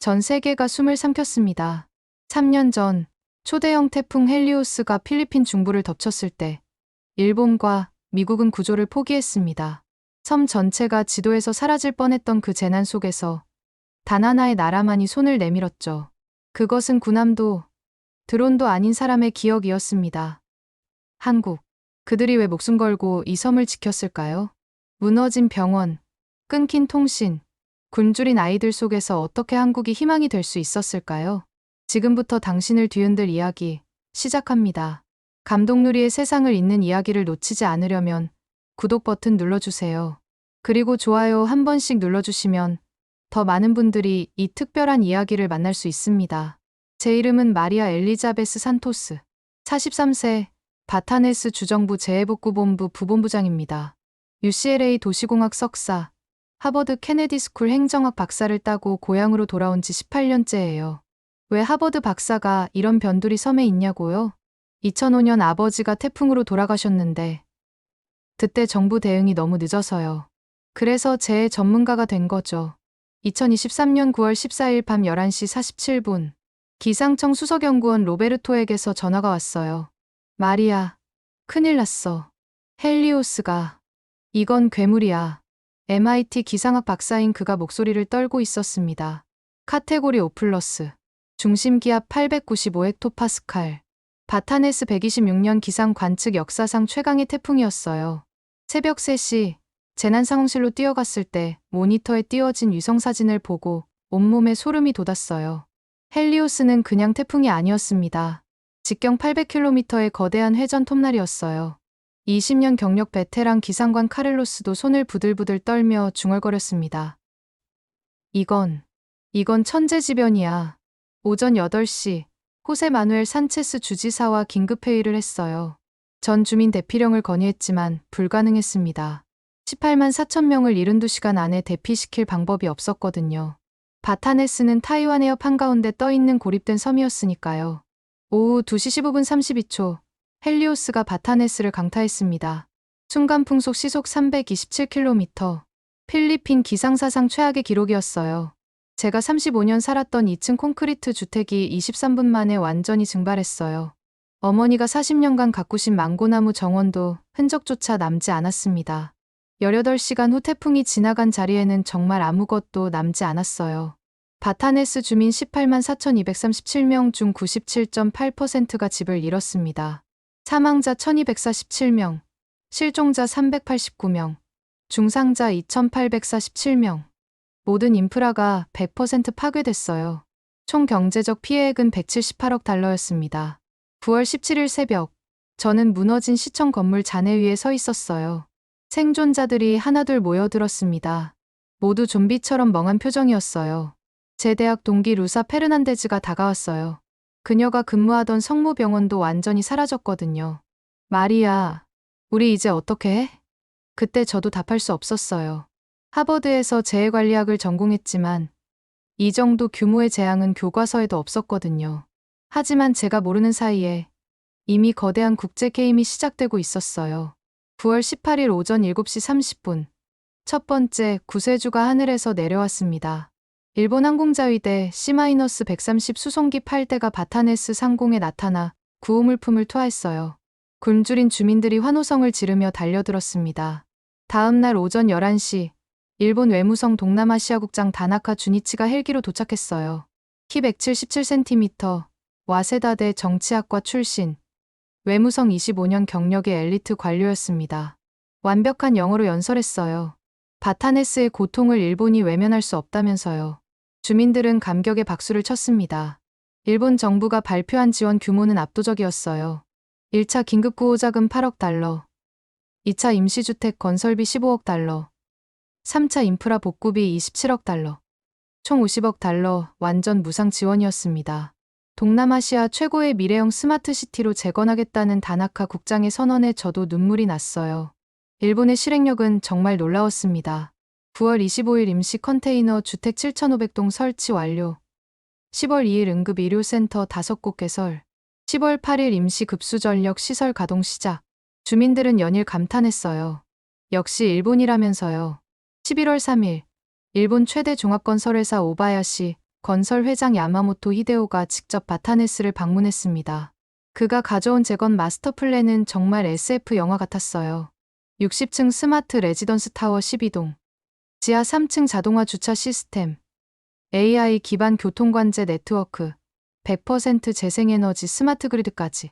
전 세계가 숨을 삼켰습니다. 3년 전 초대형 태풍 헬리오스가 필리핀 중부를 덮쳤을 때 일본과 미국은 구조를 포기했습니다. 섬 전체가 지도에서 사라질 뻔했던 그 재난 속에서 단 하나의 나라만이 손을 내밀었죠. 그것은 군함도 드론도 아닌 사람의 기억이었습니다. 한국. 그들이 왜 목숨 걸고 이 섬을 지켰을까요? 무너진 병원, 끊긴 통신, 굶주린 아이들 속에서 어떻게 한국이 희망이 될 수 있었을까요? 지금부터 당신을 뒤흔들 이야기 시작합니다. 감동누리의 세상을 잇는 이야기를 놓치지 않으려면 구독 버튼 눌러주세요. 그리고 좋아요 한 번씩 눌러주시면 더 많은 분들이 이 특별한 이야기를 만날 수 있습니다. 제 이름은 마리아 엘리자베스 산토스. 43세, 바타네스 주정부 재해복구본부 부본부장입니다. UCLA 도시공학 석사, 하버드 케네디 스쿨 행정학 박사를 따고 고향으로 돌아온 지 18년째예요. 왜 하버드 박사가 이런 변두리 섬에 있냐고요? 2005년 아버지가 태풍으로 돌아가셨는데 그때 정부 대응이 너무 늦어서요. 그래서 재해 전문가가 된 거죠. 2023년 9월 14일 밤 11시 47분 기상청 수석연구원 로베르토에게서 전화가 왔어요. 마리아, 큰일 났어. 헬리오스가. 이건 괴물이야. MIT 기상학 박사인 그가 목소리를 떨고 있었습니다. 카테고리 5+. 중심기압 895헥토파스칼. 바타네스 126년 기상 관측 역사상 최강의 태풍이었어요. 새벽 3시 재난상황실로 뛰어갔을 때 모니터에 띄워진 위성사진을 보고 온몸에 소름이 돋았어요. 헬리오스는 그냥 태풍이 아니었습니다. 직경 800km의 거대한 회전 톱날이었어요. 20년 경력 베테랑 기상관 카를로스도 손을 부들부들 떨며 중얼거렸습니다. 이건 천재지변이야. 오전 8시 호세 마누엘 산체스 주지사와 긴급회의를 했어요. 전 주민 대피령을 건의했지만 불가능했습니다. 18만 4천 명을 72시간 안에 대피시킬 방법이 없었거든요. 바타네스는 타이완 해협 한가운데 떠있는 고립된 섬이었으니까요. 오후 2시 15분 32초 헬리오스가 바타네스를 강타했습니다. 순간 풍속 시속 327km. 필리핀 기상사상 최악의 기록이었어요. 제가 35년 살았던 2층 콘크리트 주택이 23분 만에 완전히 증발했어요. 어머니가 40년간 가꾸신 망고나무 정원도 흔적조차 남지 않았습니다. 18시간 후 태풍이 지나간 자리에는 정말 아무것도 남지 않았어요. 바타네스 주민 18만 4,237명 중 97.8%가 집을 잃었습니다. 사망자 1,247명, 실종자 389명, 중상자 2,847명. 모든 인프라가 100% 파괴됐어요. 총 경제적 피해액은 178억 달러였습니다. 9월 17일 새벽, 저는 무너진 시청 건물 잔해 위에 서 있었어요. 생존자들이 하나둘 모여들었습니다. 모두 좀비처럼 멍한 표정이었어요. 제 대학 동기 루사 페르난데즈가 다가왔어요. 그녀가 근무하던 성모병원도 완전히 사라졌거든요. 마리아, 우리 이제 어떻게 해? 그때 저도 답할 수 없었어요. 하버드에서 재해관리학을 전공했지만 이 정도 규모의 재앙은 교과서에도 없었거든요. 하지만 제가 모르는 사이에 이미 거대한 국제 게임이 시작되고 있었어요. 9월 18일 오전 7시 30분 첫 번째 구세주가 하늘에서 내려왔습니다. 일본 항공자위대 C-130 수송기 8대가 바타네스 상공에 나타나 구호물품을 투하했어요. 굶주린 주민들이 환호성을 지르며 달려들었습니다. 다음 날 오전 11시 일본 외무성 동남아시아국장 다나카 주니치가 헬기로 도착했어요. 키 177cm, 와세다대 정치학과 출신, 외무성 25년 경력의 엘리트 관료였습니다. 완벽한 영어로 연설했어요. 바타네스의 고통을 일본이 외면할 수 없다면서요. 주민들은 감격의 박수를 쳤습니다. 일본 정부가 발표한 지원 규모는 압도적이었어요. 1차 긴급구호자금 8억 달러, 2차 임시주택 건설비 15억 달러, 3차 인프라 복구비 27억 달러, 총 50억 달러 완전 무상 지원이었습니다. 동남아시아 최고의 미래형 스마트시티로 재건하겠다는 다나카 국장의 선언에 저도 눈물이 났어요. 일본의 실행력은 정말 놀라웠습니다. 9월 25일 임시 컨테이너 주택 7,500동 설치 완료. 10월 2일 응급의료센터 5곳 개설. 10월 8일 임시 급수전력 시설 가동 시작. 주민들은 연일 감탄했어요. 역시 일본이라면서요. 11월 3일 일본 최대 종합건설회사 오바야시 건설 회장 야마모토 히데오가 직접 바타네스를 방문했습니다. 그가 가져온 재건 마스터 플랜은 정말 SF 영화 같았어요. 60층 스마트 레지던스 타워 12동, 지하 3층 자동화 주차 시스템, AI 기반 교통관제 네트워크, 100% 재생에너지 스마트 그리드까지.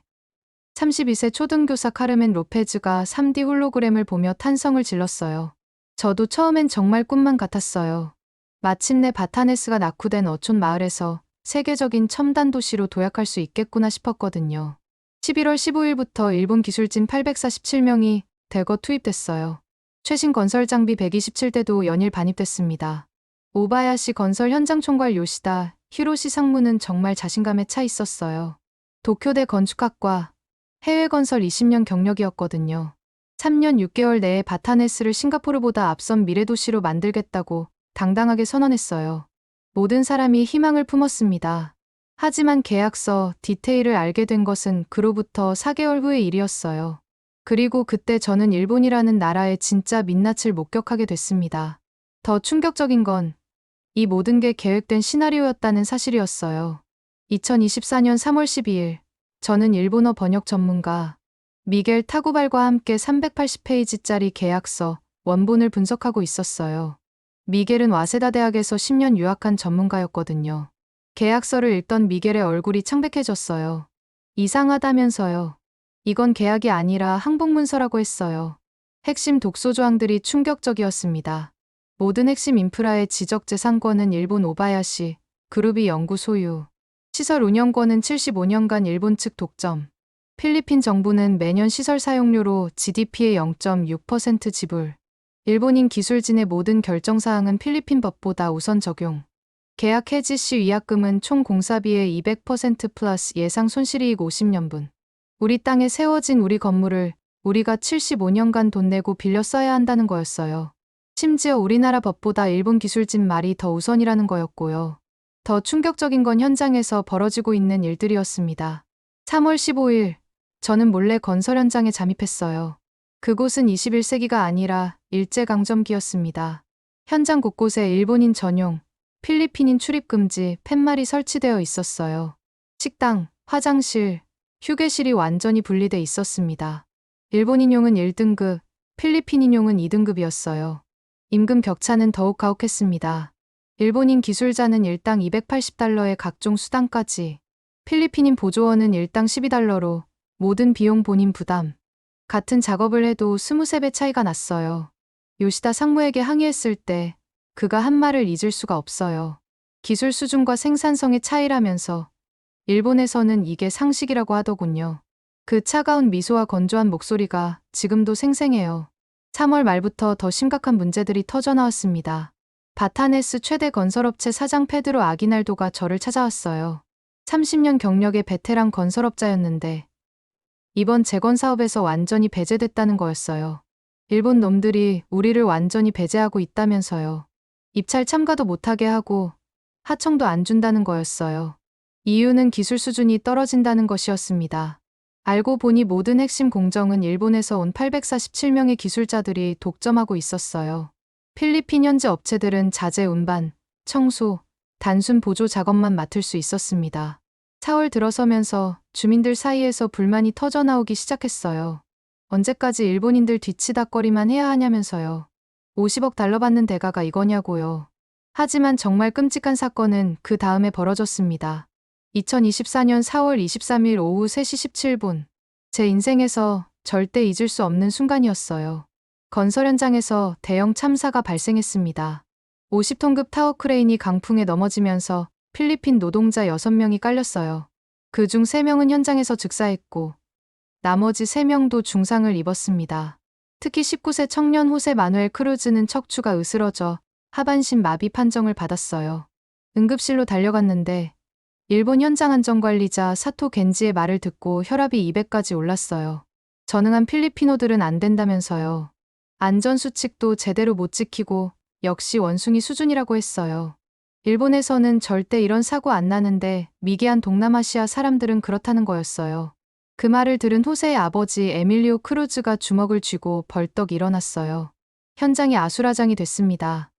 32세 초등교사 카르멘 로페즈가 3D 홀로그램을 보며 탄성을 질렀어요. 저도 처음엔 정말 꿈만 같았어요. 마침내 바타네스가 낙후된 어촌 마을에서 세계적인 첨단 도시로 도약할 수 있겠구나 싶었거든요. 11월 15일부터 일본 기술진 847명이 대거 투입됐어요. 최신 건설 장비 127대도 연일 반입됐습니다. 오바야시 건설 현장 총괄 요시다 히로시 상무는 정말 자신감에 차 있었어요. 도쿄대 건축학과 해외 건설 20년 경력이었거든요. 3년 6개월 내에 바타네스를 싱가포르보다 앞선 미래도시로 만들겠다고 당당하게 선언했어요. 모든 사람이 희망을 품었습니다. 하지만 계약서 디테일을 알게 된 것은 그로부터 4개월 후의 일이었어요. 그리고 그때 저는 일본이라는 나라의 진짜 민낯을 목격하게 됐습니다. 더 충격적인 건 이 모든 게 계획된 시나리오였다는 사실이었어요. 2024년 3월 12일, 저는 일본어 번역 전문가 미겔 타구발과 함께 380페이지짜리 계약서 원본을 분석하고 있었어요. 미겔은 와세다 대학에서 10년 유학한 전문가였거든요. 계약서를 읽던 미겔의 얼굴이 창백해졌어요. 이상하다면서요. 이건 계약이 아니라 항복문서라고 했어요. 핵심 독소 조항들이 충격적이었습니다. 모든 핵심 인프라의 지적재산권은 일본 오바야시 그룹이 영구 소유. 시설 운영권은 75년간 일본 측 독점. 필리핀 정부는 매년 시설 사용료로 GDP의 0.6% 지불. 일본인 기술진의 모든 결정사항은 필리핀 법보다 우선 적용. 계약 해지 시 위약금은 총 공사비의 200% 플러스 예상 손실이익 50년분. 우리 땅에 세워진 우리 건물을 우리가 75년간 돈 내고 빌려 써야 한다는 거였어요. 심지어 우리나라 법보다 일본 기술진 말이 더 우선이라는 거였고요. 더 충격적인 건 현장에서 벌어지고 있는 일들이었습니다. 3월 15일, 저는 몰래 건설 현장에 잠입했어요. 그곳은 21세기가 아니라 일제강점기였습니다. 현장 곳곳에 일본인 전용, 필리핀인 출입금지 팻말이 설치되어 있었어요. 식당, 화장실, 휴게실이 완전히 분리돼 있었습니다. 일본인용은 1등급, 필리핀인용은 2등급이었어요. 임금 격차는 더욱 가혹했습니다. 일본인 기술자는 일당 280달러에 각종 수당까지, 필리핀인 보조원은 일당 12달러로 모든 비용 본인 부담. 같은 작업을 해도 23배 차이가 났어요. 요시다 상무에게 항의했을 때 그가 한 말을 잊을 수가 없어요. 기술 수준과 생산성의 차이라면서 일본에서는 이게 상식이라고 하더군요. 그 차가운 미소와 건조한 목소리가 지금도 생생해요. 3월 말부터 더 심각한 문제들이 터져나왔습니다. 바타네스 최대 건설업체 사장 페드로 아기날도가 저를 찾아왔어요. 30년 경력의 베테랑 건설업자였는데 이번 재건 사업에서 완전히 배제됐다는 거였어요. 일본 놈들이 우리를 완전히 배제하고 있다면서요. 입찰 참가도 못하게 하고 하청도 안 준다는 거였어요. 이유는 기술 수준이 떨어진다는 것이었습니다. 알고 보니 모든 핵심 공정은 일본에서 온 847명의 기술자들이 독점하고 있었어요. 필리핀 현지 업체들은 자재 운반, 청소, 단순 보조 작업만 맡을 수 있었습니다. 4월 들어서면서 주민들 사이에서 불만이 터져나오기 시작했어요. 언제까지 일본인들 뒤치다꺼리만 해야 하냐면서요. 50억 달러 받는 대가가 이거냐고요. 하지만 정말 끔찍한 사건은 그 다음에 벌어졌습니다. 2024년 4월 23일 오후 3시 17분. 제 인생에서 절대 잊을 수 없는 순간이었어요. 건설 현장에서 대형 참사가 발생했습니다. 50톤급 타워 크레인이 강풍에 넘어지면서 필리핀 노동자 6명이 깔렸어요. 그중 3명은 현장에서 즉사했고 나머지 3명도 중상을 입었습니다. 특히 19세 청년 호세 마누엘 크루즈는 척추가 으스러져 하반신 마비 판정을 받았어요. 응급실로 달려갔는데 일본 현장 안전관리자 사토 겐지의 말을 듣고 혈압이 200까지 올랐어요. 전응한 필리피노들은 안 된다면서요. 안전수칙도 제대로 못 지키고 역시 원숭이 수준이라고 했어요. 일본에서는 절대 이런 사고 안 나는데 미개한 동남아시아 사람들은 그렇다는 거였어요. 그 말을 들은 호세의 아버지 에밀리오 크루즈가 주먹을 쥐고 벌떡 일어났어요. 현장이 아수라장이 됐습니다.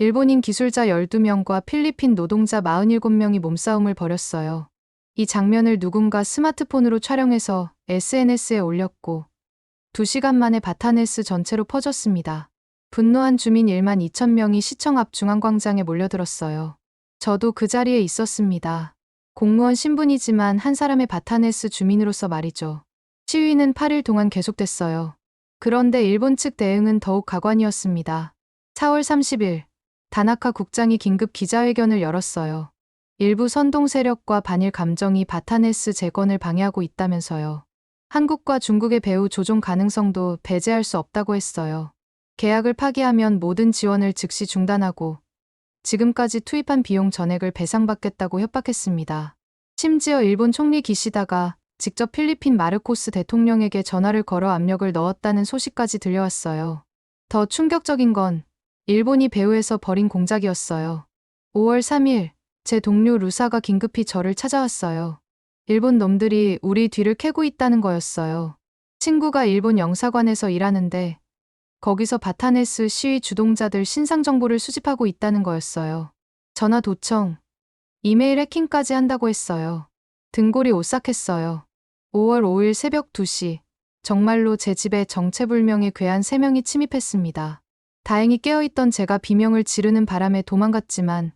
일본인 기술자 12명과 필리핀 노동자 47명이 몸싸움을 벌였어요. 이 장면을 누군가 스마트폰으로 촬영해서 SNS에 올렸고 2시간 만에 바타네스 전체로 퍼졌습니다. 분노한 주민 1만 2천 명이 시청 앞 중앙광장에 몰려들었어요. 저도 그 자리에 있었습니다. 공무원 신분이지만 한 사람의 바타네스 주민으로서 말이죠. 시위는 8일 동안 계속됐어요. 그런데 일본 측 대응은 더욱 가관이었습니다. 4월 30일, 다나카 국장이 긴급 기자회견을 열었어요. 일부 선동 세력과 반일 감정이 바타네스 재건을 방해하고 있다면서요. 한국과 중국의 배후 조종 가능성도 배제할 수 없다고 했어요. 계약을 파기하면 모든 지원을 즉시 중단하고 지금까지 투입한 비용 전액을 배상받겠다고 협박했습니다. 심지어 일본 총리 기시다가 직접 필리핀 마르코스 대통령에게 전화를 걸어 압력을 넣었다는 소식까지 들려왔어요. 더 충격적인 건 일본이 배후에서 벌인 공작이었어요. 5월 3일, 제 동료 루사가 긴급히 저를 찾아왔어요. 일본 놈들이 우리 뒤를 캐고 있다는 거였어요. 친구가 일본 영사관에서 일하는데 거기서 바타네스 시위 주동자들 신상 정보를 수집하고 있다는 거였어요. 전화 도청, 이메일 해킹까지 한다고 했어요. 등골이 오싹했어요. 5월 5일 새벽 2시, 정말로 제 집에 정체불명의 괴한 3명이 침입했습니다. 다행히 깨어있던 제가 비명을 지르는 바람에 도망갔지만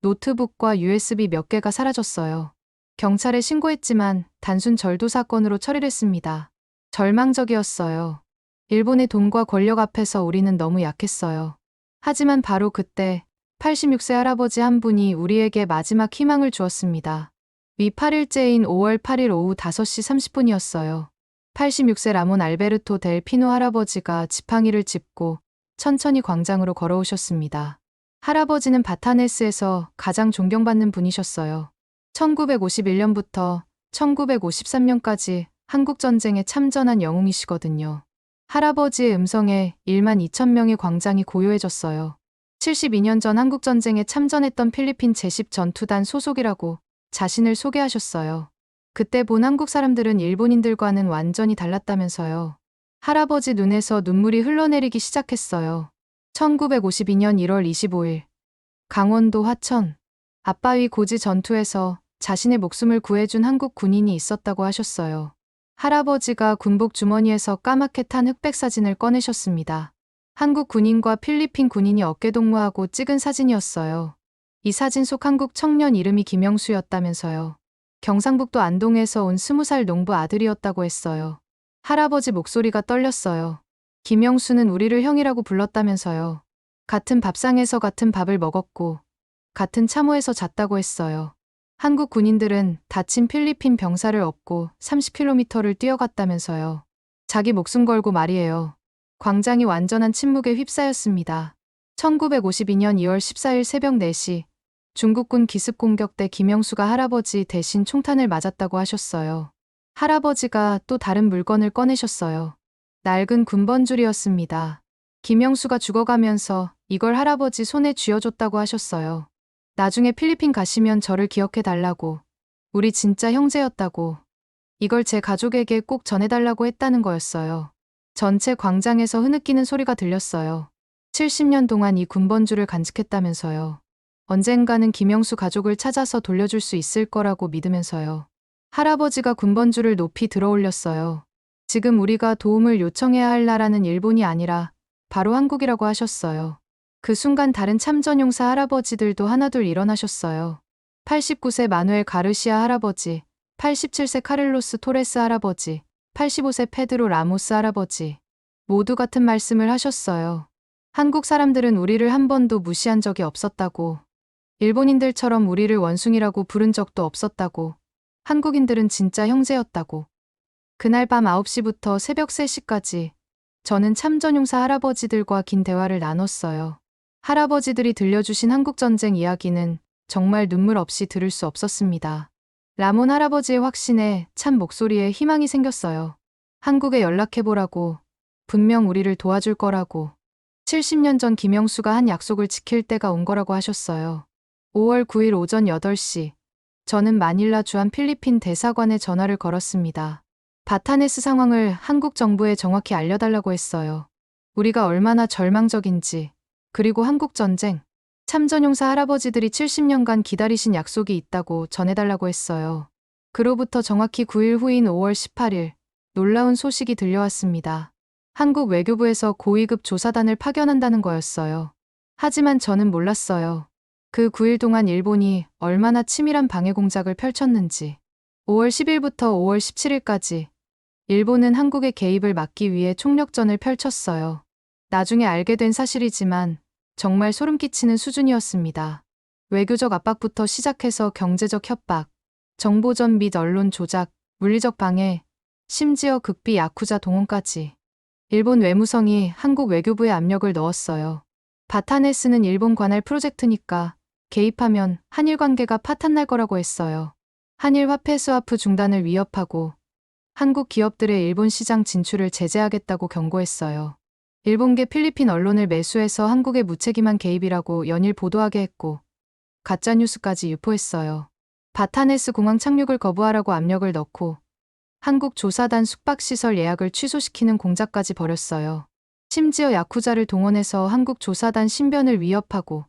노트북과 USB 몇 개가 사라졌어요. 경찰에 신고했지만 단순 절도 사건으로 처리를 했습니다. 절망적이었어요. 일본의 돈과 권력 앞에서 우리는 너무 약했어요. 하지만 바로 그때 86세 할아버지 한 분이 우리에게 마지막 희망을 주었습니다. 위 8일째인 5월 8일 오후 5시 30분이었어요. 86세 라몬 알베르토 델 피노 할아버지가 지팡이를 짚고 천천히 광장으로 걸어오셨습니다. 할아버지는 바타네스에서 가장 존경받는 분이셨어요. 1951년부터 1953년까지 한국전쟁에 참전한 영웅이시거든요. 할아버지의 음성에 1만 2천 명의 광장이 고요해졌어요. 72년 전 한국전쟁에 참전했던 필리핀 제10 전투단 소속이라고 자신을 소개하셨어요. 그때 본 한국 사람들은 일본인들과는 완전히 달랐다면서요. 할아버지 눈에서 눈물이 흘러내리기 시작했어요. 1952년 1월 25일, 강원도 화천, 아빠위 고지 전투에서 자신의 목숨을 구해준 한국 군인이 있었다고 하셨어요. 할아버지가 군복 주머니에서 까맣게 탄 흑백 사진을 꺼내셨습니다. 한국 군인과 필리핀 군인이 어깨동무하고 찍은 사진이었어요. 이 사진 속 한국 청년 이름이 김영수였다면서요. 경상북도 안동에서 온 20살 농부 아들이었다고 했어요. 할아버지 목소리가 떨렸어요. 김영수는 우리를 형이라고 불렀다면서요. 같은 밥상에서 같은 밥을 먹었고 같은 참호에서 잤다고 했어요. 한국 군인들은 다친 필리핀 병사를 업고 30km를 뛰어갔다면서요. 자기 목숨 걸고 말이에요. 광장이 완전한 침묵에 휩싸였습니다. 1952년 2월 14일 새벽 4시, 중국군 기습 공격 때 김영수가 할아버지 대신 총탄을 맞았다고 하셨어요. 할아버지가 또 다른 물건을 꺼내셨어요. 낡은 군번줄이었습니다. 김영수가 죽어가면서 이걸 할아버지 손에 쥐어줬다고 하셨어요. 나중에 필리핀 가시면 저를 기억해 달라고, 우리 진짜 형제였다고, 이걸 제 가족에게 꼭 전해달라고 했다는 거였어요. 전체 광장에서 흐느끼는 소리가 들렸어요. 70년 동안 이 군번줄을 간직했다면서요. 언젠가는 김영수 가족을 찾아서 돌려줄 수 있을 거라고 믿으면서요. 할아버지가 군번줄을 높이 들어 올렸어요. 지금 우리가 도움을 요청해야 할 나라는 일본이 아니라 바로 한국이라고 하셨어요. 그 순간 다른 참전용사 할아버지들도 하나둘 일어나셨어요. 89세 마누엘 가르시아 할아버지, 87세 카를로스 토레스 할아버지, 85세 페드로 라모스 할아버지. 모두 같은 말씀을 하셨어요. 한국 사람들은 우리를 한 번도 무시한 적이 없었다고. 일본인들처럼 우리를 원숭이라고 부른 적도 없었다고. 한국인들은 진짜 형제였다고. 그날 밤 9시부터 새벽 3시까지 저는 참전용사 할아버지들과 긴 대화를 나눴어요. 할아버지들이 들려주신 한국전쟁 이야기는 정말 눈물 없이 들을 수 없었습니다. 라몬 할아버지의 확신에 참 목소리에 희망이 생겼어요. 한국에 연락해보라고, 분명 우리를 도와줄 거라고. 70년 전 김영수가 한 약속을 지킬 때가 온 거라고 하셨어요. 5월 9일 오전 8시, 저는 마닐라 주한 필리핀 대사관에 전화를 걸었습니다. 바타네스 상황을 한국 정부에 정확히 알려달라고 했어요. 우리가 얼마나 절망적인지, 그리고 한국 전쟁, 참전용사 할아버지들이 70년간 기다리신 약속이 있다고 전해달라고 했어요. 그로부터 정확히 9일 후인 5월 18일, 놀라운 소식이 들려왔습니다. 한국 외교부에서 고위급 조사단을 파견한다는 거였어요. 하지만 저는 몰랐어요. 그 9일 동안 일본이 얼마나 치밀한 방해 공작을 펼쳤는지. 5월 10일부터 5월 17일까지 일본은 한국의 개입을 막기 위해 총력전을 펼쳤어요. 나중에 알게 된 사실이지만 정말 소름 끼치는 수준이었습니다. 외교적 압박부터 시작해서 경제적 협박, 정보전 및 언론 조작, 물리적 방해, 심지어 극비 야쿠자 동원까지. 일본 외무성이 한국 외교부에 압력을 넣었어요. 바타네스는 일본 관할 프로젝트니까 개입하면 한일 관계가 파탄날 거라고 했어요. 한일 화폐 스와프 중단을 위협하고 한국 기업들의 일본 시장 진출을 제재하겠다고 경고했어요. 일본계 필리핀 언론을 매수해서 한국의 무책임한 개입이라고 연일 보도하게 했고 가짜뉴스까지 유포했어요. 바타네스 공항 착륙을 거부하라고 압력을 넣고 한국 조사단 숙박시설 예약을 취소시키는 공작까지 벌였어요. 심지어 야쿠자를 동원해서 한국 조사단 신변을 위협하고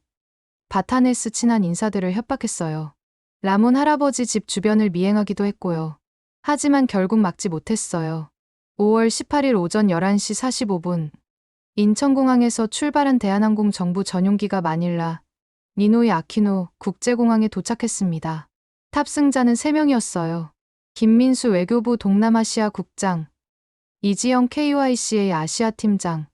바타네스 친한 인사들을 협박했어요. 라몬 할아버지 집 주변을 미행하기도 했고요. 하지만 결국 막지 못했어요. 5월 18일 오전 11시 45분 인천공항에서 출발한 대한항공 정부 전용기가 마닐라 니노이 아키노 국제공항에 도착했습니다. 탑승자는 3명이었어요. 김민수 외교부 동남아시아 국장, 이지영 KYCA 아시아 팀장,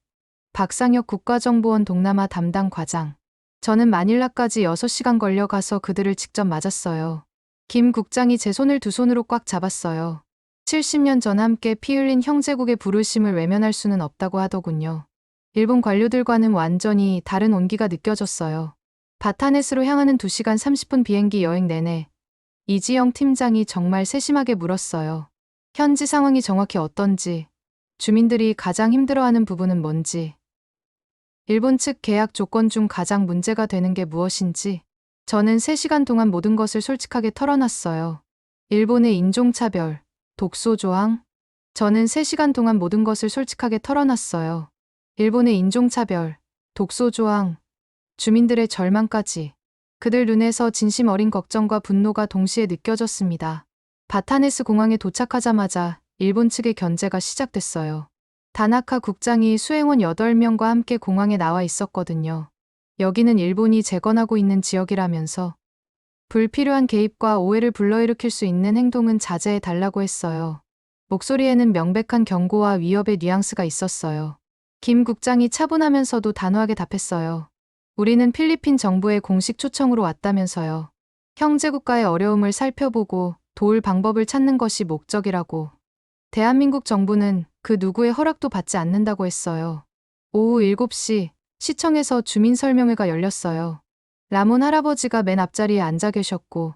박상혁 국가정보원 동남아 담당 과장. 저는 마닐라까지 6시간 걸려 가서 그들을 직접 맞았어요. 김 국장이 제 손을 두 손으로 꽉 잡았어요. 70년 전 함께 피 흘린 형제국의 부르심을 외면할 수는 없다고 하더군요. 일본 관료들과는 완전히 다른 온기가 느껴졌어요. 바타네스로 향하는 2시간 30분 비행기 여행 내내 이지영 팀장이 정말 세심하게 물었어요. 현지 상황이 정확히 어떤지, 주민들이 가장 힘들어하는 부분은 뭔지, 일본 측 계약 조건 중 가장 문제가 되는 게 무엇인지. 저는 3시간 동안 모든 것을 솔직하게 털어놨어요. 일본의 인종차별, 독소 조항. 저는 3시간 동안 모든 것을 솔직하게 털어놨어요. 일본의 인종차별, 독소 조항, 주민들의 절망까지. 그들 눈에서 진심 어린 걱정과 분노가 동시에 느껴졌습니다. 바타네스 공항에 도착하자마자 일본 측의 견제가 시작됐어요. 다나카 국장이 수행원 8명과 함께 공항에 나와 있었거든요. 여기는 일본이 재건하고 있는 지역이라면서 불필요한 개입과 오해를 불러일으킬 수 있는 행동은 자제해 달라고 했어요. 목소리에는 명백한 경고와 위협의 뉘앙스가 있었어요. 김 국장이 차분하면서도 단호하게 답했어요. 우리는 필리핀 정부의 공식 초청으로 왔다면서요. 형제국가의 어려움을 살펴보고 도울 방법을 찾는 것이 목적이라고. 대한민국 정부는 그 누구의 허락도 받지 않는다고 했어요. 오후 7시 시청에서 주민설명회가 열렸어요. 라몬 할아버지가 맨 앞자리에 앉아 계셨고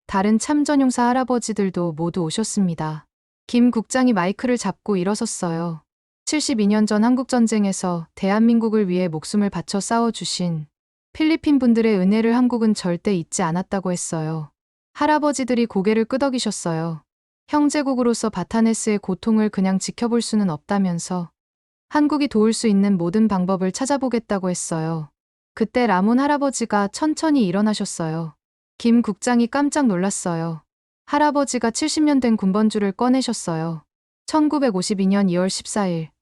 다른 참전용사 할아버지들도 모두 오셨습니다. 김 국장이 마이크를 잡고 일어섰어요. 72년 전 한국전쟁에서 대한민국을 위해 목숨을 바쳐 싸워주신 필리핀 분들의 은혜를 한국은 절대 잊지 않았다고 했어요. 할아버지들이 고개를 끄덕이셨어요. 형제국으로서 바타네스의 고통을 그냥 지켜볼 수는 없다면서 한국이 도울 수 있는 모든 방법을 찾아보겠다고 했어요. 그때 라몬 할아버지가 천천히 일어나셨어요. 김 국장이 깜짝 놀랐어요. 할아버지가 70년 된 군번줄을 꺼내셨어요. 1952년 2월 14일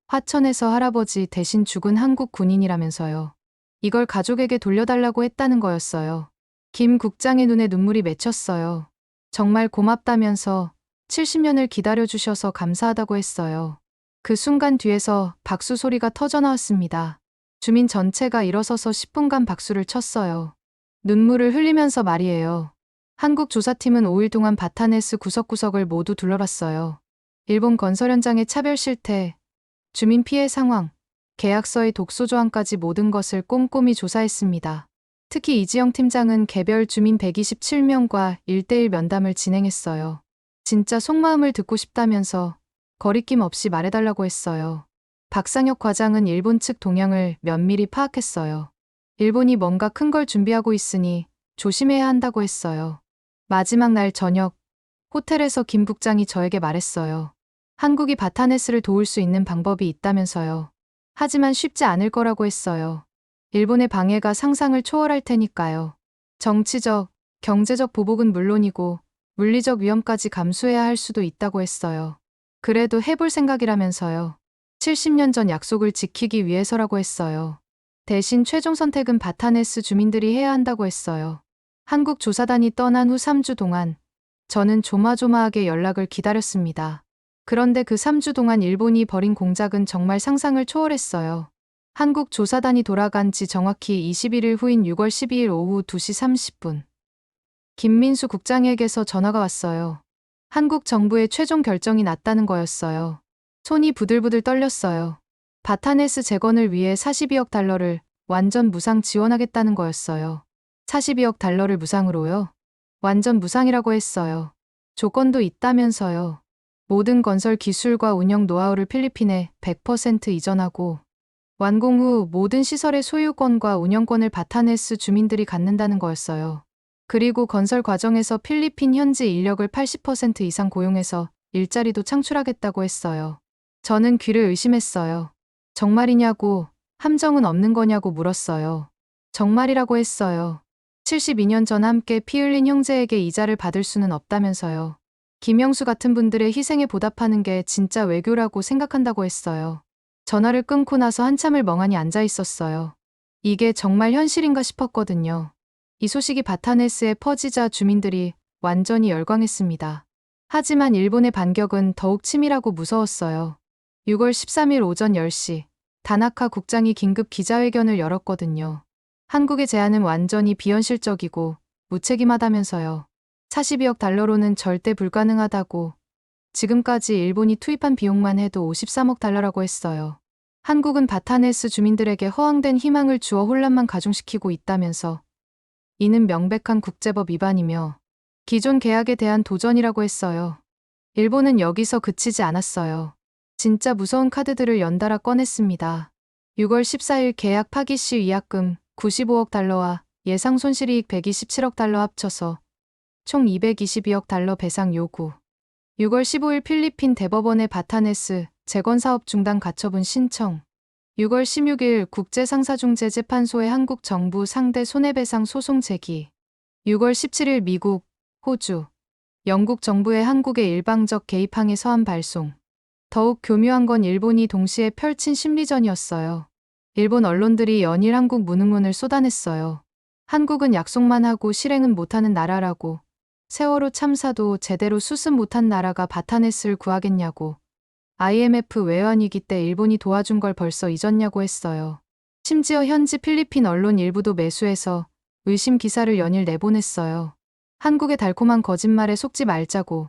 화천에서 할아버지 대신 죽은 한국 군인이라면서요. 이걸 가족에게 돌려달라고 했다는 거였어요. 김 국장의 눈에 눈물이 맺혔어요. 정말 고맙다면서 70년을 기다려주셔서 감사하다고 했어요. 그 순간 뒤에서 박수 소리가 터져나왔습니다. 주민 전체가 일어서서 10분간 박수를 쳤어요. 눈물을 흘리면서 말이에요. 한국 조사팀은 5일 동안 바타네스 구석구석을 모두 둘러봤어요. 일본 건설 현장의 차별 실태, 주민 피해 상황, 계약서의 독소 조항까지 모든 것을 꼼꼼히 조사했습니다. 특히 이지영 팀장은 개별 주민 127명과 1대1 면담을 진행했어요. 진짜 속마음을 듣고 싶다면서 거리낌 없이 말해달라고 했어요. 박상혁 과장은 일본 측 동향을 면밀히 파악했어요. 일본이 뭔가 큰 걸 준비하고 있으니 조심해야 한다고 했어요. 마지막 날 저녁, 호텔에서 김 국장이 저에게 말했어요. 한국이 바타네스를 도울 수 있는 방법이 있다면서요. 하지만 쉽지 않을 거라고 했어요. 일본의 방해가 상상을 초월할 테니까요. 정치적, 경제적 보복은 물론이고 물리적 위험까지 감수해야 할 수도 있다고 했어요. 그래도 해볼 생각이라면서요. 70년 전 약속을 지키기 위해서라고 했어요. 대신 최종 선택은 바타네스 주민들이 해야 한다고 했어요. 한국 조사단이 떠난 후 3주 동안 저는 조마조마하게 연락을 기다렸습니다. 그런데 그 3주 동안 일본이 벌인 공작은 정말 상상을 초월했어요. 한국 조사단이 돌아간 지 정확히 21일 후인 6월 12일 오후 2시 30분. 김민수 국장에게서 전화가 왔어요. 한국 정부의 최종 결정이 났다는 거였어요. 손이 부들부들 떨렸어요. 바타네스 재건을 위해 42억 달러를 완전 무상 지원하겠다는 거였어요. 42억 달러를 무상으로요? 완전 무상이라고 했어요. 조건도 있다면서요. 모든 건설 기술과 운영 노하우를 필리핀에 100% 이전하고 완공 후 모든 시설의 소유권과 운영권을 바타네스 주민들이 갖는다는 거였어요. 그리고 건설 과정에서 필리핀 현지 인력을 80% 이상 고용해서 일자리도 창출하겠다고 했어요. 저는 귀를 의심했어요. 정말이냐고, 함정은 없는 거냐고 물었어요. 정말이라고 했어요. 72년 전 함께 피 흘린 형제에게 이자를 받을 수는 없다면서요. 김영수 같은 분들의 희생에 보답하는 게 진짜 외교라고 생각한다고 했어요. 전화를 끊고 나서 한참을 멍하니 앉아 있었어요. 이게 정말 현실인가 싶었거든요. 이 소식이 바타네스에 퍼지자 주민들이 완전히 열광했습니다. 하지만 일본의 반격은 더욱 치밀하고 무서웠어요. 6월 13일 오전 10시, 다나카 국장이 긴급 기자회견을 열었거든요. 한국의 제안은 완전히 비현실적이고 무책임하다면서요. 42억 달러로는 절대 불가능하다고. 지금까지 일본이 투입한 비용만 해도 53억 달러라고 했어요. 한국은 바타네스 주민들에게 허황된 희망을 주어 혼란만 가중시키고 있다면서. 이는 명백한 국제법 위반이며 기존 계약에 대한 도전이라고 했어요. 일본은 여기서 그치지 않았어요. 진짜 무서운 카드들을 연달아 꺼냈습니다. 6월 14일 계약 파기 시 위약금 95억 달러와 예상 손실이익 127억 달러 합쳐서 총 222억 달러 배상 요구. 6월 15일 필리핀 대법원의 바타네스 재건사업 중단 가처분 신청. 6월 16일 국제상사중재재판소에 한국 정부 상대 손해배상 소송 제기. 6월 17일 미국, 호주, 영국 정부의 한국의 일방적 개입 항의 서한 발송. 더욱 교묘한 건 일본이 동시에 펼친 심리전이었어요. 일본 언론들이 연일 한국 무능론을 쏟아냈어요. 한국은 약속만 하고 실행은 못하는 나라라고. 세월호 참사도 제대로 수습 못한 나라가 바타네스를 구하겠냐고. IMF 외환위기 때 일본이 도와준 걸 벌써 잊었냐고 했어요. 심지어 현지 필리핀 언론 일부도 매수해서 의심 기사를 연일 내보냈어요. 한국의 달콤한 거짓말에 속지 말자고.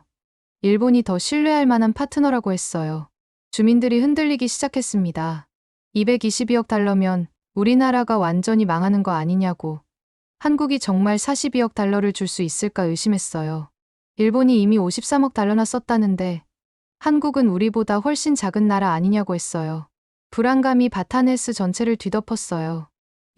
일본이 더 신뢰할 만한 파트너라고 했어요. 주민들이 흔들리기 시작했습니다. 222억 달러면 우리나라가 완전히 망하는 거 아니냐고. 한국이 정말 42억 달러를 줄 수 있을까 의심했어요. 일본이 이미 53억 달러나 썼다는데 한국은 우리보다 훨씬 작은 나라 아니냐고 했어요. 불안감이 바타네스 전체를 뒤덮었어요.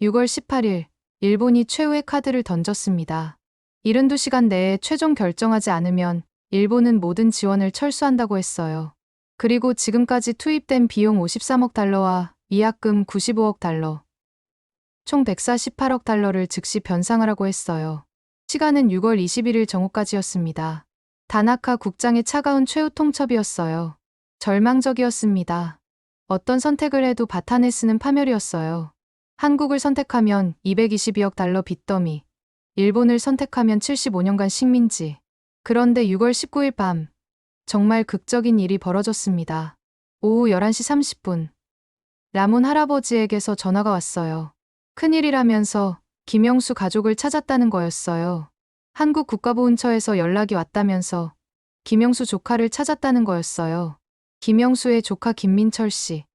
6월 18일, 일본이 최후의 카드를 던졌습니다. 72시간 내에 최종 결정하지 않으면 일본은 모든 지원을 철수한다고 했어요. 그리고 지금까지 투입된 비용 53억 달러와 위약금 95억 달러, 총 148억 달러를 즉시 변상하라고 했어요. 시간은 6월 21일 정오까지였습니다. 다나카 국장의 차가운 최후 통첩이었어요. 절망적이었습니다. 어떤 선택을 해도 바타네스는 파멸이었어요. 한국을 선택하면 222억 달러 빚더미, 일본을 선택하면 75년간 식민지. 그런데 6월 19일 밤, 정말 극적인 일이 벌어졌습니다. 오후 11시 30분, 라몬 할아버지에게서 전화가 왔어요. 큰일이라면서 김영수 가족을 찾았다는 거였어요. 한국 국가보훈처에서 연락이 왔다면서 김영수 조카를 찾았다는 거였어요. 김영수의 조카 김민철 씨.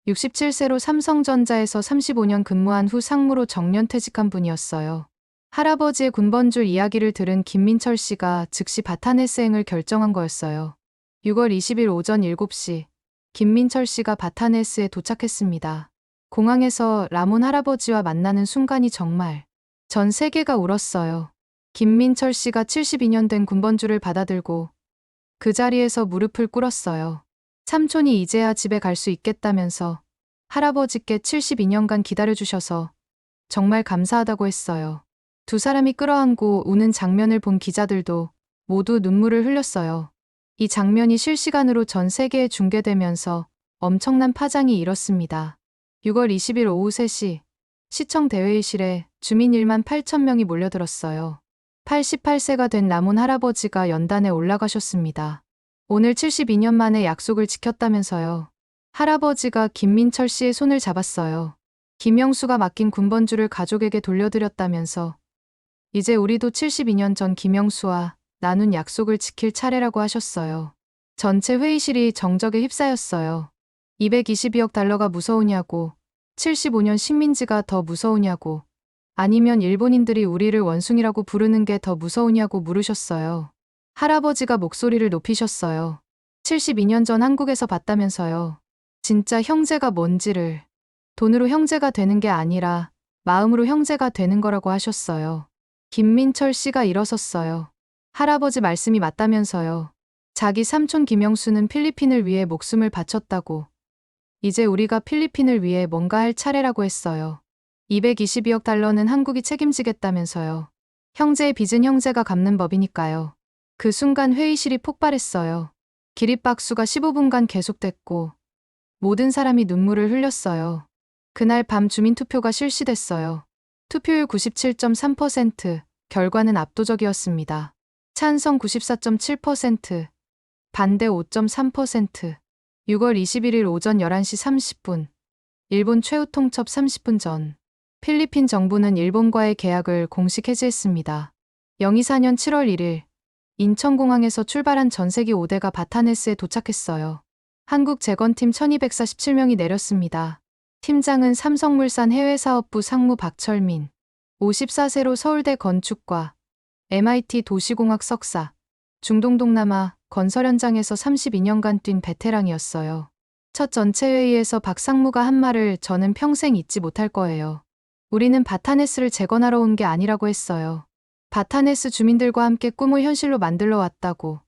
67세로 삼성전자에서 35년 근무한 후 상무로 정년 퇴직한 분이었어요. 할아버지의 군번줄 이야기를 들은 김민철 씨가 즉시 바타네스행을 결정한 거였어요. 6월 20일 오전 7시, 김민철 씨가 바타네스에 도착했습니다. 공항에서 라몬 할아버지와 만나는 순간이 정말 전 세계가 울었어요. 김민철 씨가 72년 된 군번줄을 받아들고 그 자리에서 무릎을 꿇었어요. 삼촌이 이제야 집에 갈 수 있겠다면서 할아버지께 72년간 기다려주셔서 정말 감사하다고 했어요. 두 사람이 끌어안고 우는 장면을 본 기자들도 모두 눈물을 흘렸어요. 이 장면이 실시간으로 전 세계에 중계되면서 엄청난 파장이 일었습니다. 6월 20일 오후 3시 시청 대회의실에 주민 1만 8천 명이 몰려들었어요. 88세가 된 남훈 할아버지가 연단에 올라가셨습니다. 오늘 72년 만에 약속을 지켰다면서요. 할아버지가 김민철 씨의 손을 잡았어요. 김영수가 맡긴 군번주를 가족에게 돌려드렸다면서 이제 우리도 72년 전 김영수와 나눈 약속을 지킬 차례라고 하셨어요. 전체 회의실이 정적에 휩싸였어요. 222억 달러가 무서우냐고, 75년 식민지가 더 무서우냐고, 아니면 일본인들이 우리를 원숭이라고 부르는 게 더 무서우냐고 물으셨어요. 할아버지가 목소리를 높이셨어요. 72년 전 한국에서 봤다면서요. 진짜 형제가 뭔지를. 돈으로 형제가 되는 게 아니라 마음으로 형제가 되는 거라고 하셨어요. 김민철 씨가 일어섰어요. 할아버지 말씀이 맞다면서요. 자기 삼촌 김영수는 필리핀을 위해 목숨을 바쳤다고. 이제 우리가 필리핀을 위해 뭔가 할 차례라고 했어요. 222억 달러는 한국이 책임지겠다면서요. 형제의 빚은 형제가 갚는 법이니까요. 그 순간 회의실이 폭발했어요. 기립박수가 15분간 계속됐고 모든 사람이 눈물을 흘렸어요. 그날 밤 주민투표가 실시됐어요. 투표율 97.3%, 결과는 압도적이었습니다. 찬성 94.7%, 반대 5.3%. 6월 21일 오전 11시 30분. 일본 최후 통첩 30분 전. 필리핀 정부는 일본과의 계약을 공식 해지했습니다. 2024년 7월 1일. 인천공항에서 출발한 전세기 5대가 바타네스에 도착했어요. 한국 재건팀 1247명이 내렸습니다. 팀장은 삼성물산 해외사업부 상무 박철민. 54세로 서울대 건축과 MIT 도시공학 석사. 중동 동남아 건설 현장에서 32년간 뛴 베테랑이었어요. 첫 전체 회의에서 박 상무가 한 말을 저는 평생 잊지 못할 거예요. 우리는 바타네스를 재건하러 온 게 아니라고 했어요. 바타네스 주민들과 함께 꿈을 현실로 만들러 왔다고.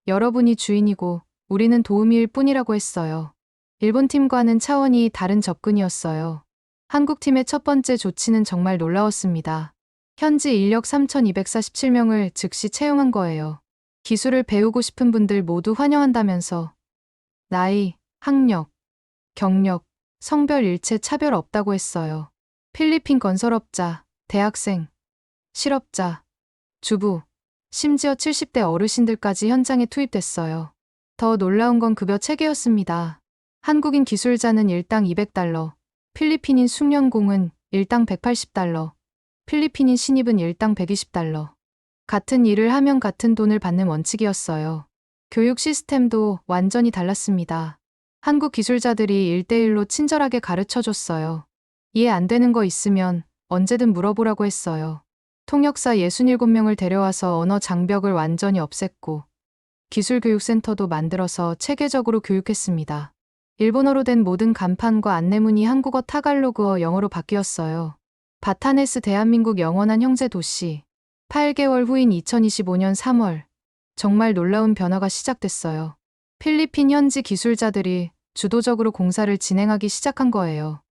여러분이 주인이고 우리는 도우미일 뿐이라고 했어요. 일본 팀과는 차원이 다른 접근이었어요. 한국 팀의 첫 번째 조치는 정말 놀라웠습니다. 현지 인력 3,247명을 즉시 채용한 거예요. 기술을 배우고 싶은 분들 모두 환영한다면서 나이, 학력, 경력, 성별 일체 차별 없다고 했어요. 필리핀 건설업자, 대학생, 실업자, 주부, 심지어 70대 어르신들까지 현장에 투입됐어요. 더 놀라운 건 급여 체계였습니다. 한국인 기술자는 일당 200달러, 필리핀인 숙련공은 일당 180달러, 필리핀인 신입은 일당 120달러. 같은 일을 하면 같은 돈을 받는 원칙이었어요. 교육 시스템도 완전히 달랐습니다. 한국 기술자들이 1대1로 친절하게 가르쳐줬어요. 이해 안 되는 거 있으면 언제든 물어보라고 했어요. 통역사 67명을 데려와서 언어 장벽을 완전히 없앴고 기술교육센터도 만들어서 체계적으로 교육했습니다. 일본어로 된 모든 간판과 안내문이 한국어, 타갈로그어, 영어로 바뀌었어요. 바타네스 대한민국 영원한 형제 도시. 8개월 후인 2025년 3월. 정말 놀라운 변화가 시작됐어요. 필리핀 현지 기술자들이 주도적으로 공사를 진행하기 시작한 거예요.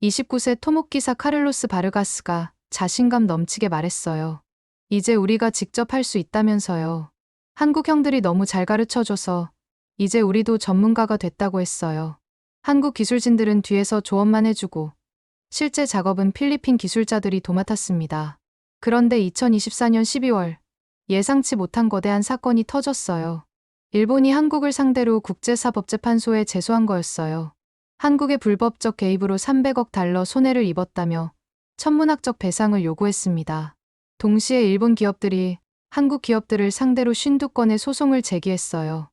29세 토목기사 카를로스 바르가스가 자신감 넘치게 말했어요. 이제 우리가 직접 할 수 있다면서요. 한국 형들이 너무 잘 가르쳐줘서 이제 우리도 전문가가 됐다고 했어요. 한국 기술진들은 뒤에서 조언만 해주고 실제 작업은 필리핀 기술자들이 도맡았습니다. 그런데 2024년 12월 예상치 못한 거대한 사건이 터졌어요. 일본이 한국을 상대로 국제사법재판소에 제소한 거였어요. 한국의 불법적 개입으로 300억 달러 손해를 입었다며 천문학적 배상을 요구했습니다. 동시에 일본 기업들이 한국 기업들을 상대로 52건의 소송을 제기했어요.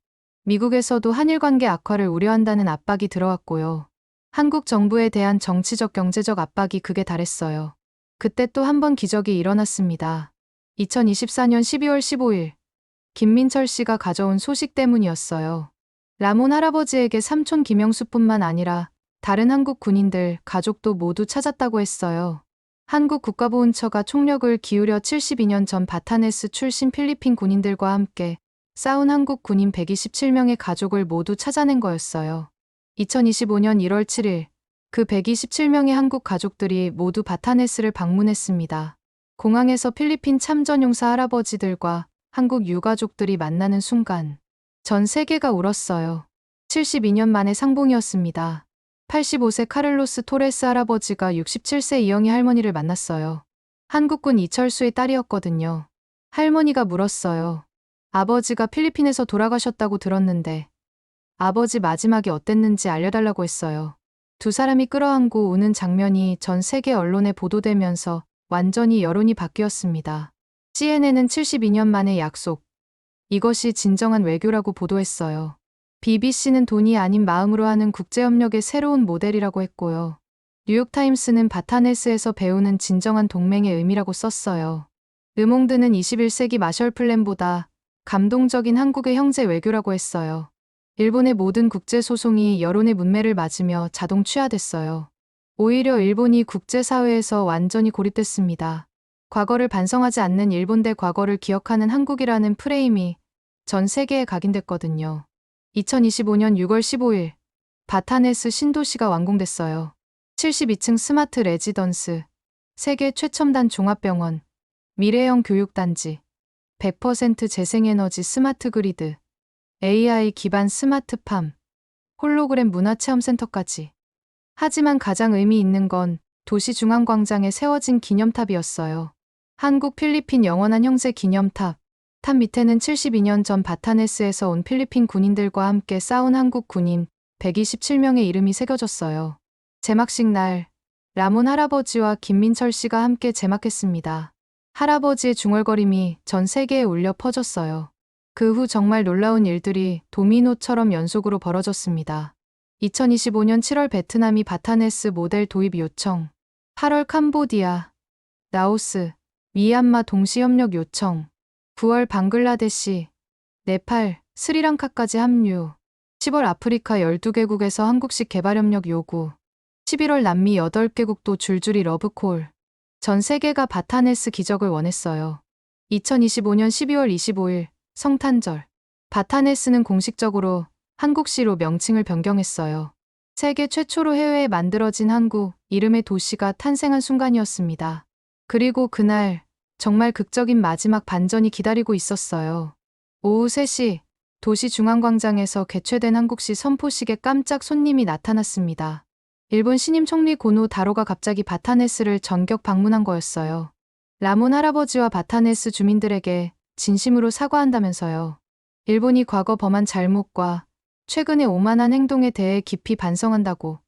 미국에서도 한일 관계 악화를 우려한다는 압박이 들어왔고요. 한국 정부에 대한 정치적 경제적 압박이 극에 달했어요. 그때 또 한 번 기적이 일어났습니다. 2024년 12월 15일 김민철 씨가 가져온 소식 때문이었어요. 라몬 할아버지에게 삼촌 김영수뿐만 아니라 다른 한국 군인들, 가족도 모두 찾았다고 했어요. 한국 국가보훈처가 총력을 기울여 72년 전 바타네스 출신 필리핀 군인들과 함께 싸운 한국 군인 127명의 가족을 모두 찾아낸 거였어요. 2025년 1월 7일 그 127명의 한국 가족들이 모두 바타네스를 방문했습니다. 공항에서 필리핀 참전용사 할아버지들과 한국 유가족들이 만나는 순간 전 세계가 울었어요. 72년 만의 상봉이었습니다. 85세 카를로스 토레스 할아버지가 67세 이영희 할머니를 만났어요. 한국군 이철수의 딸이었거든요. 할머니가 물었어요. 아버지가 필리핀에서 돌아가셨다고 들었는데 아버지 마지막이 어땠는지 알려달라고 했어요. 두 사람이 끌어안고 우는 장면이 전 세계 언론에 보도되면서 완전히 여론이 바뀌었습니다. CNN은 72년 만의 약속, 이것이 진정한 외교라고 보도했어요. BBC는 돈이 아닌 마음으로 하는 국제협력의 새로운 모델이라고 했고요. 뉴욕타임스는 바타네스에서 배우는 진정한 동맹의 의미라고 썼어요. 르몽드는 21세기 마셜 플랜보다 감동적인 한국의 형제 외교라고 했어요. 일본의 모든 국제소송이 여론의 문매를 맞으며 자동 취하됐어요. 오히려 일본이 국제사회에서 완전히 고립됐습니다. 과거를 반성하지 않는 일본 대 과거를 기억하는 한국이라는 프레임이 전 세계에 각인됐거든요. 2025년 6월 15일 바타네스 신도시가 완공됐어요. 72층 스마트 레지던스, 세계 최첨단 종합병원, 미래형 교육단지, 100% 재생에너지 스마트 그리드, AI 기반 스마트팜, 홀로그램 문화체험센터까지. 하지만 가장 의미 있는 건 도시 중앙광장에 세워진 기념탑이었어요. 한국 필리핀 영원한 형제 기념탑. 탑 밑에는 72년 전 바타네스에서 온 필리핀 군인들과 함께 싸운 한국 군인 127명의 이름이 새겨졌어요. 제막식 날, 라몬 할아버지와 김민철 씨가 함께 제막했습니다. 할아버지의 중얼거림이 전 세계에 울려 퍼졌어요. 그 후 정말 놀라운 일들이 도미노처럼 연속으로 벌어졌습니다. 2025년 7월 베트남이 바타네스 모델 도입 요청, 8월 캄보디아, 라오스, 미얀마 동시협력 요청, 9월 방글라데시, 네팔, 스리랑카까지 합류, 10월 아프리카 12개국에서 한국식 개발협력 요구, 11월 남미 8개국도 줄줄이 러브콜. 전 세계가 바타네스 기적을 원했어요. 2025년 12월 25일 성탄절. 바타네스는 공식적으로 한국시로 명칭을 변경했어요. 세계 최초로 해외에 만들어진 한국 이름의 도시가 탄생한 순간이었습니다. 그리고 그날 정말 극적인 마지막 반전이 기다리고 있었어요. 오후 3시 도시 중앙광장에서 개최된 한국시 선포식에 깜짝 손님이 나타났습니다. 일본 신임 총리 고노 다로가 갑자기 바타네스를 전격 방문한 거였어요. 라몬 할아버지와 바타네스 주민들에게 진심으로 사과한다면서요. 일본이 과거 범한 잘못과 최근의 오만한 행동에 대해 깊이 반성한다고.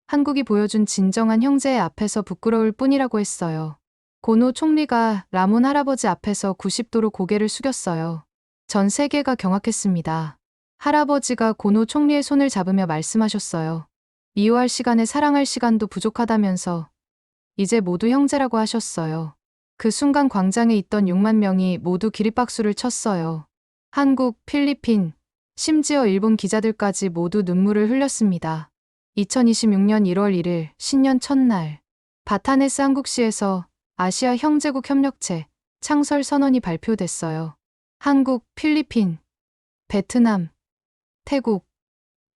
한국이 보여준 진정한 형제의 앞에서 부끄러울 뿐이라고 했어요. 고노 총리가 라몬 할아버지 앞에서 90도로 고개를 숙였어요. 전 세계가 경악했습니다. 할아버지가 고노 총리의 손을 잡으며 말씀하셨어요. 미워할 시간에 사랑할 시간도 부족하다면서 이제 모두 형제라고 하셨어요. 그 순간 광장에 있던 6만 명이 모두 기립박수를 쳤어요. 한국, 필리핀, 심지어 일본 기자들까지 모두 눈물을 흘렸습니다. 2026년 1월 1일 신년 첫날 바타네스 한국시에서 아시아 형제국 협력체 창설 선언이 발표됐어요. 한국, 필리핀, 베트남, 태국,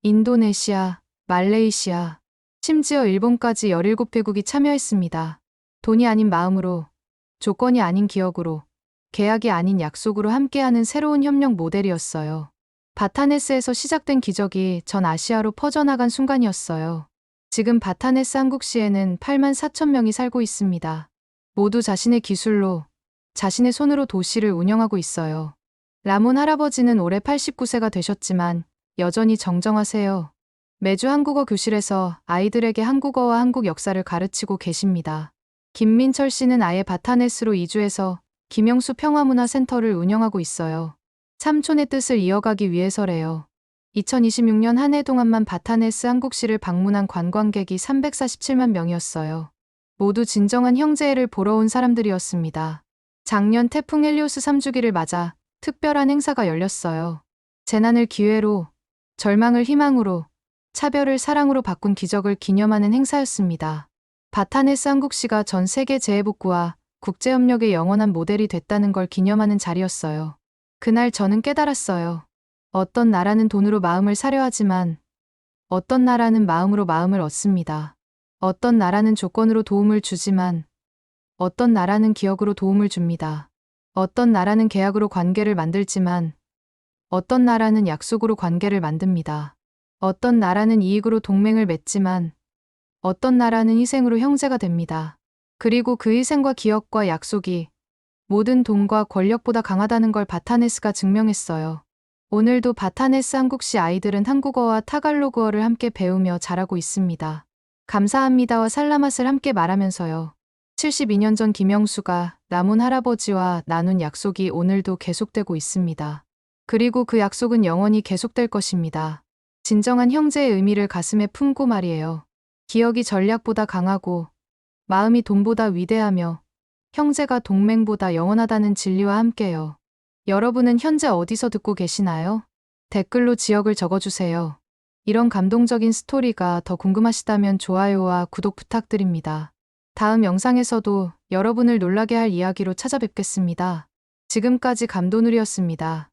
인도네시아, 말레이시아, 심지어 일본까지 17개국이 참여했습니다. 돈이 아닌 마음으로, 조건이 아닌 기억으로, 계약이 아닌 약속으로 함께하는 새로운 협력 모델이었어요. 바타네스에서 시작된 기적이 전 아시아로 퍼져나간 순간이었어요. 지금 바타네스 한국시에는 8만 4천 명이 살고 있습니다. 모두 자신의 기술로, 자신의 손으로 도시를 운영하고 있어요. 라몬 할아버지는 올해 89세가 되셨지만 여전히 정정하세요. 매주 한국어 교실에서 아이들에게 한국어와 한국 역사를 가르치고 계십니다. 김민철 씨는 아예 바타네스로 이주해서 김영수 평화문화센터를 운영하고 있어요. 삼촌의 뜻을 이어가기 위해서래요. 2026년 한 해 동안만 바타네스 한국시를 방문한 관광객이 347만 명이었어요. 모두 진정한 형제애를 보러 온 사람들이었습니다. 작년 태풍 헬리오스 3주기를 맞아 특별한 행사가 열렸어요. 재난을 기회로, 절망을 희망으로, 차별을 사랑으로 바꾼 기적을 기념하는 행사였습니다. 바타네스 한국시가 전 세계 재해복구와 국제협력의 영원한 모델이 됐다는 걸 기념하는 자리였어요. 그날 저는 깨달았어요. 어떤 나라는 돈으로 마음을 사려 하지만 어떤 나라는 마음으로 마음을 얻습니다. 어떤 나라는 조건으로 도움을 주지만 어떤 나라는 기억으로 도움을 줍니다. 어떤 나라는 계약으로 관계를 만들지만 어떤 나라는 약속으로 관계를 만듭니다. 어떤 나라는 이익으로 동맹을 맺지만 어떤 나라는 희생으로 형제가 됩니다. 그리고 그 희생과 기억과 약속이 모든 돈과 권력보다 강하다는 걸 바타네스가 증명했어요. 오늘도 바타네스 한국시 아이들은 한국어와 타갈로그어를 함께 배우며 자라고 있습니다. 감사합니다와 살라맛을 함께 말하면서요. 72년 전 김영수가 남은 할아버지와 나눈 약속이 오늘도 계속되고 있습니다. 그리고 그 약속은 영원히 계속될 것입니다. 진정한 형제의 의미를 가슴에 품고 말이에요. 기억이 전략보다 강하고 마음이 돈보다 위대하며 형제가 동맹보다 영원하다는 진리와 함께요. 여러분은 현재 어디서 듣고 계시나요? 댓글로 지역을 적어주세요. 이런 감동적인 스토리가 더 궁금하시다면 좋아요와 구독 부탁드립니다. 다음 영상에서도 여러분을 놀라게 할 이야기로 찾아뵙겠습니다. 지금까지 감도누리였습니다.